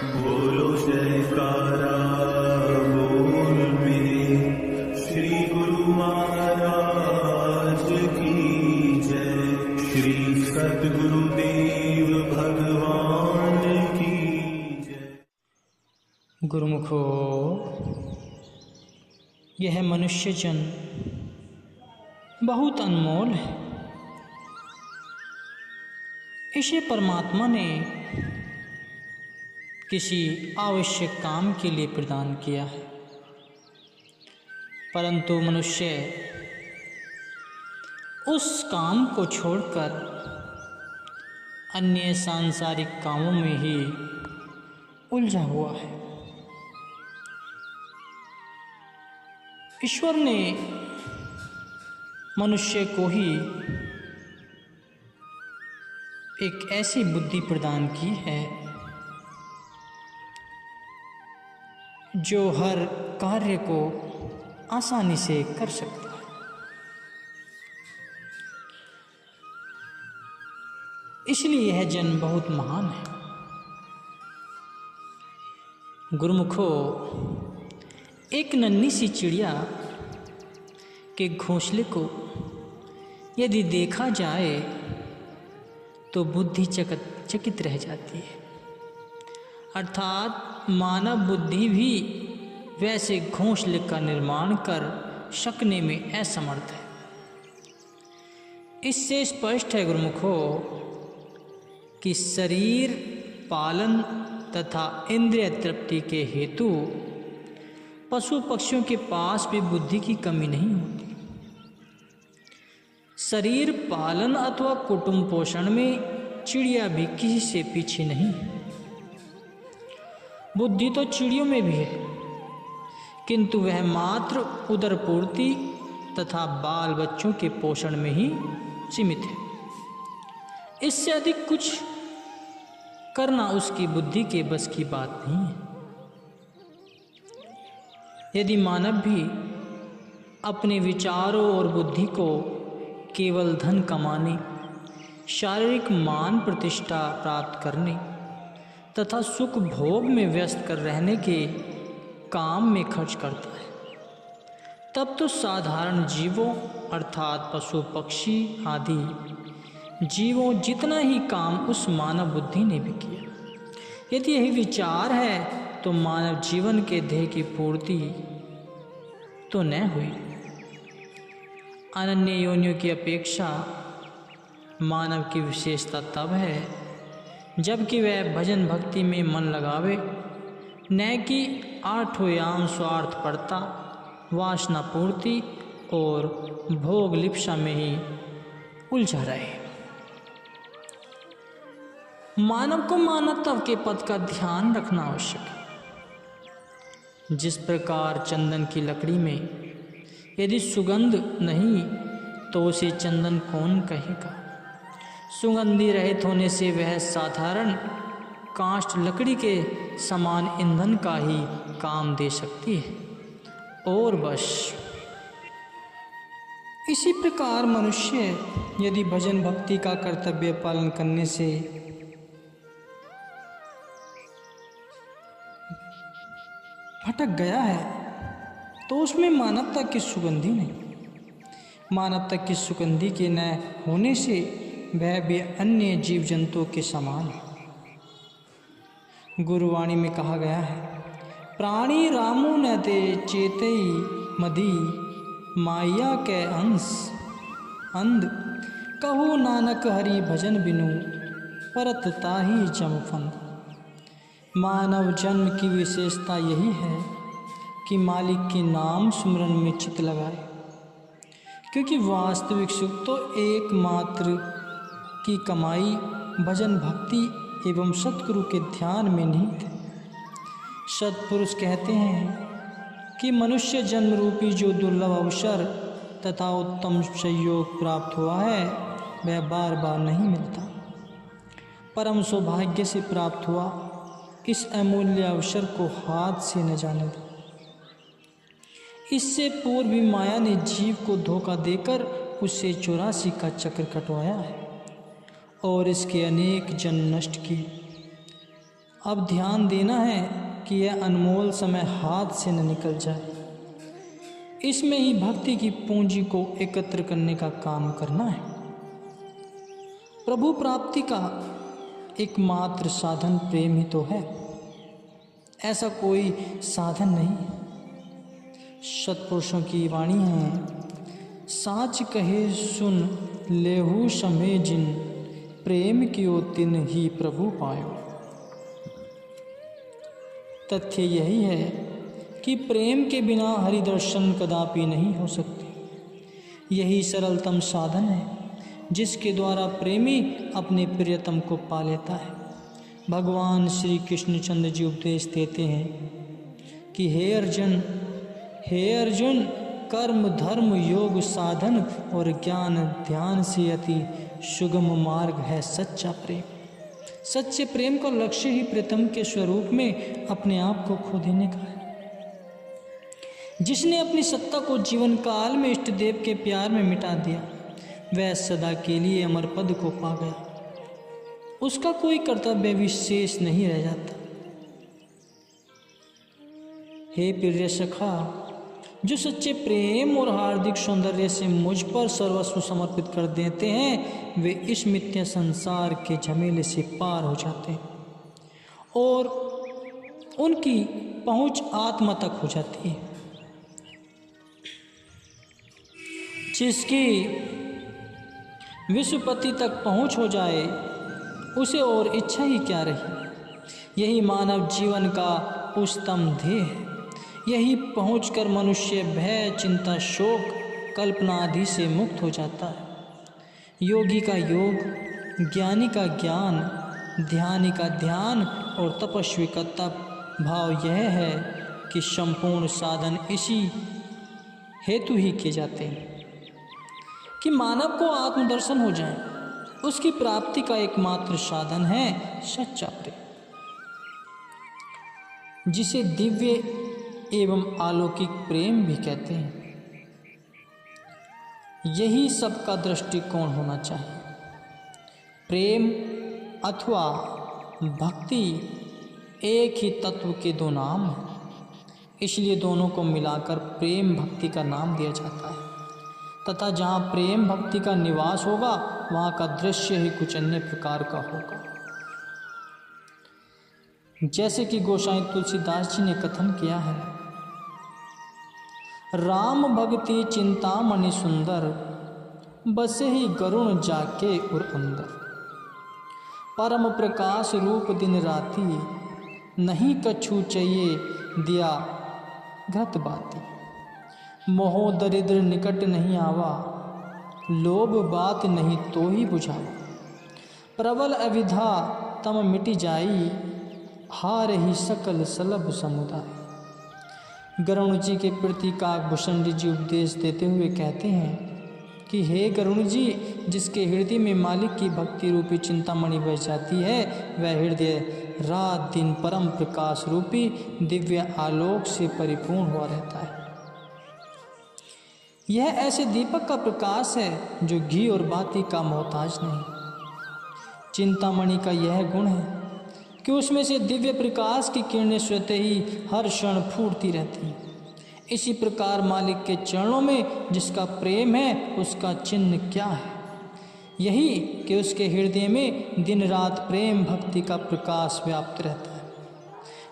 बोलो जयकारा बोल मेरे श्री गुरु महाराज की जय। श्री सद्गुरुदेव भगवान की जय। गुरुमुखो, यह मनुष्य जन बहुत अनमोल है। इसे परमात्मा ने किसी आवश्यक काम के लिए प्रदान किया है, परंतु मनुष्य उस काम को छोड़कर अन्य सांसारिक कामों में ही उलझा हुआ है। ईश्वर ने मनुष्य को ही एक ऐसी बुद्धि प्रदान की है जो हर कार्य को आसानी से कर सकता है। इसलिए यह जन्म बहुत महान है। गुरुमुखो, एक नन्ही सी चिड़िया के घोंसले को यदि देखा जाए तो बुद्धि चकित रह जाती है। अर्थात मानव बुद्धि भी वैसे घोंसले का निर्माण कर सकने में असमर्थ है। इससे स्पष्ट है गुरुमुखो कि शरीर पालन तथा इंद्रिय तृप्ति के हेतु पशु पक्षियों के पास भी बुद्धि की कमी नहीं होती। शरीर पालन अथवा कुटुंब पोषण में चिड़िया भी किसी से पीछे नहीं है। बुद्धि तो चिड़ियों में भी है, किंतु वह मात्र उदर पूर्ति तथा बाल बच्चों के पोषण में ही सीमित है। इससे अधिक कुछ करना उसकी बुद्धि के बस की बात नहीं है। यदि मानव भी अपने विचारों और बुद्धि को केवल धन कमाने, शारीरिक मान प्रतिष्ठा प्राप्त करने तथा सुख भोग में व्यस्त कर रहने के काम में खर्च करता है, तब तो साधारण जीवों अर्थात पशु पक्षी आदि जीवों जितना ही काम उस मानव बुद्धि ने भी किया। यदि यही विचार है तो मानव जीवन के ध्येय की पूर्ति तो न हुई। अनन्य योनियों की अपेक्षा मानव की विशेषता तब है जबकि वह भजन भक्ति में मन लगावे, न कि आठों याम स्वार्थ पड़ता, वासना पूर्ति और भोग लिप्सा में ही उलझा रहे। मानव को मानवता के पद का ध्यान रखना आवश्यक है। जिस प्रकार चंदन की लकड़ी में यदि सुगंध नहीं तो उसे चंदन कौन कहेगा। सुगंधि रहित होने से वह साधारण काष्ठ लकड़ी के समान ईंधन का ही काम दे सकती है और बस। इसी प्रकार मनुष्य यदि भजन भक्ति का कर्तव्य पालन करने से भटक गया है तो उसमें मानवता की सुगंधी नहीं। मानवता की सुगंधी के न होने से वह भी अन्य जीव जंतुओं के समान है। गुरुवाणी में कहा गया है, प्राणी रामो न ते चेतई मदी माया के अंश अंध कहो नानक हरि भजन बिनु परत ताही जमफंद। मानव जन्म की विशेषता यही है कि मालिक के नाम स्मरण में चित्त लगाए, क्योंकि वास्तविक सुख तो एकमात्र की कमाई भजन भक्ति एवं सतगुरु के ध्यान में निहित है। सत्पुरुष कहते हैं कि मनुष्य जन्म रूपी जो दुर्लभ अवसर तथा उत्तम संयोग प्राप्त हुआ है वह बार बार नहीं मिलता। परम सौभाग्य से प्राप्त हुआ इस अमूल्य अवसर को हाथ से न जाने दो। इससे पूर्व भी माया ने जीव को धोखा देकर उससे 84 का चक्र कटवाया है और इसके अनेक जन्म नष्ट किए। अब ध्यान देना है कि यह अनमोल समय हाथ से न निकल जाए। इसमें ही भक्ति की पूंजी को एकत्र करने का काम करना है। प्रभु प्राप्ति का एकमात्र साधन प्रेम ही तो है, ऐसा कोई साधन नहीं। सत्पुरुषों की वाणी है, साच कहे सुन लेहु समय जिन, प्रेम कियो तिन ही प्रभु पायो। तथ्य यही है कि प्रेम के बिना हरि दर्शन कदापि नहीं हो सकते। यही सरलतम साधन है जिसके द्वारा प्रेमी अपने प्रियतम को पा लेता है। भगवान श्री कृष्णचंद्र जी उपदेश देते हैं कि हे अर्जुन, कर्म धर्म योग साधन और ज्ञान ध्यान से अति सुगम मार्ग है सच्चा प्रेम। सच्चे प्रेम का लक्ष्य ही प्रीतम के स्वरूप में अपने आप को खो देने का है। जिसने अपनी सत्ता को जीवन काल में इष्ट देव के प्यार में मिटा दिया, वह सदा के लिए अमर पद को पा गया। उसका कोई कर्तव्य विशेष नहीं रह जाता। हे प्रिय सखा, जो सच्चे प्रेम और हार्दिक सौंदर्य से मुझ पर सर्वस्व समर्पित कर देते हैं, वे इस मिथ्या संसार के झमेले से पार हो जाते हैं और उनकी पहुंच आत्मा तक हो जाती है। जिसकी विश्वपति तक पहुंच हो जाए, उसे और इच्छा ही क्या रही। यही मानव जीवन का उच्चतम ध्येय है। यही पहुंचकर मनुष्य भय, चिंता, शोक, कल्पना आदि से मुक्त हो जाता है। योगी का योग, ज्ञानी का ज्ञान, ध्यानी का ध्यान और तपस्वी का तप। भाव यह है कि संपूर्ण साधन इसी हेतु ही किए जाते हैं कि मानव को आत्मदर्शन हो जाए। उसकी प्राप्ति का एकमात्र साधन है सच्चा प्रेम, जिसे दिव्य एवं अलौकिक प्रेम भी कहते हैं। यही सबका दृष्टिकोण होना चाहिए। प्रेम अथवा भक्ति एक ही तत्व के दो नाम हैं, इसलिए दोनों को मिलाकर प्रेम भक्ति का नाम दिया जाता है। तथा जहाँ प्रेम भक्ति का निवास होगा, वहाँ का दृश्य ही कुछ अन्य प्रकार का होगा। जैसे कि गोसाई तुलसीदास जी ने कथन किया है, राम भक्ति चिंतामणि सुंदर, बसे ही गरुण जाके उर अंदर। परम प्रकाश रूप दिन राती, नहीं कछु चाहिए दिया घृत बाती। मोह दरिद्र निकट नहीं आवा, लोभ बात नहीं तो ही बुझावा। प्रबल अविधा तम मिटी जाई, हार ही सकल सलभ समुदाय। गरुण जी के प्रति काकभूषण जी उपदेश देते हुए कहते हैं कि हे गरुण जी, जिसके हृदय में मालिक की भक्ति रूपी चिंतामणि बह जाती है, वह हृदय रात दिन परम प्रकाश रूपी दिव्य आलोक से परिपूर्ण हुआ रहता है। यह ऐसे दीपक का प्रकाश है जो घी और बाती का मोहताज नहीं। चिंतामणि का यह गुण है कि उसमें से दिव्य प्रकाश की किरणें स्वतः ही हर क्षण फूटती रहती हैं। इसी प्रकार मालिक के चरणों में जिसका प्रेम है, उसका चिन्ह क्या है? यही कि उसके हृदय में दिन रात प्रेम भक्ति का प्रकाश व्याप्त रहता है।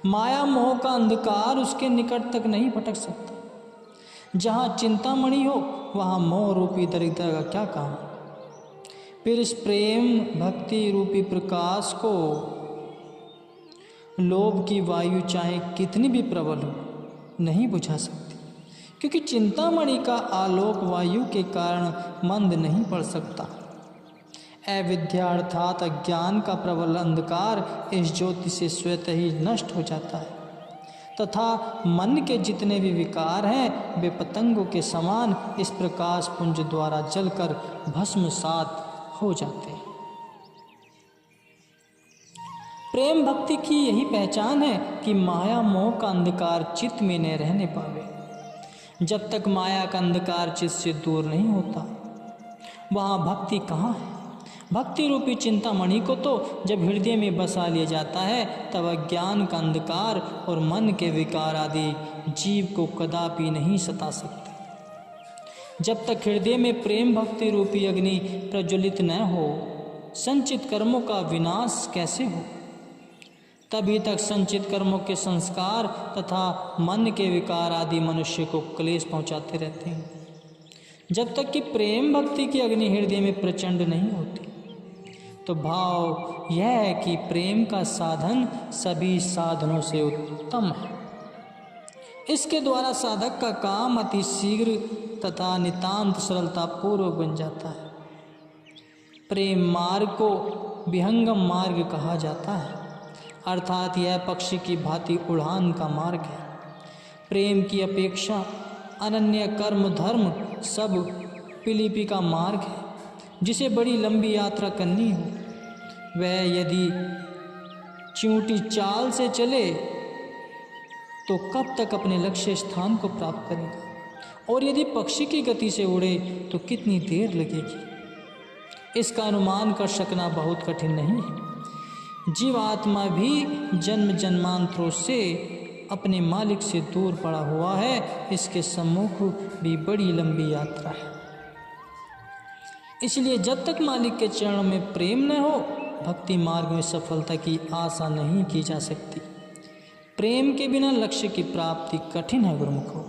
माया मोह का अंधकार उसके निकट तक नहीं भटक सकता। जहाँ चिंतामणि हो, वहाँ मोह रूपी दरिद्र का क्या काम। फिर इस प्रेम भक्ति रूपी प्रकाश को लोभ की वायु चाहे कितनी भी प्रबल हो, नहीं बुझा सकती, क्योंकि चिंतामणि का आलोक वायु के कारण मंद नहीं पड़ सकता। अविद्या अर्थात अज्ञान का प्रबल अंधकार इस ज्योति से स्वतः ही नष्ट हो जाता है तथा मन के जितने भी विकार हैं, वे पतंगों के समान इस प्रकाश पुंज द्वारा जलकर भस्मसात हो जाते हैं। प्रेम भक्ति की यही पहचान है कि माया मोह का अंधकार चित्त में न रहने पावे। जब तक माया का अंधकार चित्त से दूर नहीं होता, वहाँ भक्ति कहाँ है? भक्ति रूपी चिंतामणि को तो जब हृदय में बसा लिया जाता है तब अज्ञान का अंधकार और मन के विकार आदि जीव को कदापि नहीं सता सकते। जब तक हृदय में प्रेम भक्ति रूपी अग्नि प्रज्वलित न हो, संचित कर्मों का विनाश कैसे हो? तभी तक संचित कर्मों के संस्कार तथा मन के विकार आदि मनुष्य को क्लेश पहुंचाते रहते हैं, जब तक कि प्रेम भक्ति की अग्नि हृदय में प्रचंड नहीं होती। तो भाव यह है कि प्रेम का साधन सभी साधनों से उत्तम है। इसके द्वारा साधक का काम अति शीघ्र तथा नितांत सरलता पूर्वक बन जाता है। प्रेम मार्ग को विहंगम मार्ग कहा जाता है, अर्थात यह पक्षी की भांति उड़ान का मार्ग है। प्रेम की अपेक्षा अनन्य कर्म धर्म सब पिलीपी का मार्ग है। जिसे बड़ी लंबी यात्रा करनी हो वह यदि चींटी चाल से चले तो कब तक अपने लक्ष्य स्थान को प्राप्त करेगा, और यदि पक्षी की गति से उड़े तो कितनी देर लगेगी। इसका अनुमान कर सकना बहुत कठिन नहीं है। जीवात्मा भी जन्म जन्मांतरों से अपने मालिक से दूर पड़ा हुआ है। इसके सम्मुख भी बड़ी लंबी यात्रा है। इसलिए जब तक मालिक के चरणों में प्रेम न हो, भक्ति मार्ग में सफलता की आशा नहीं की जा सकती। प्रेम के बिना लक्ष्य की प्राप्ति कठिन है गुरुमुखों।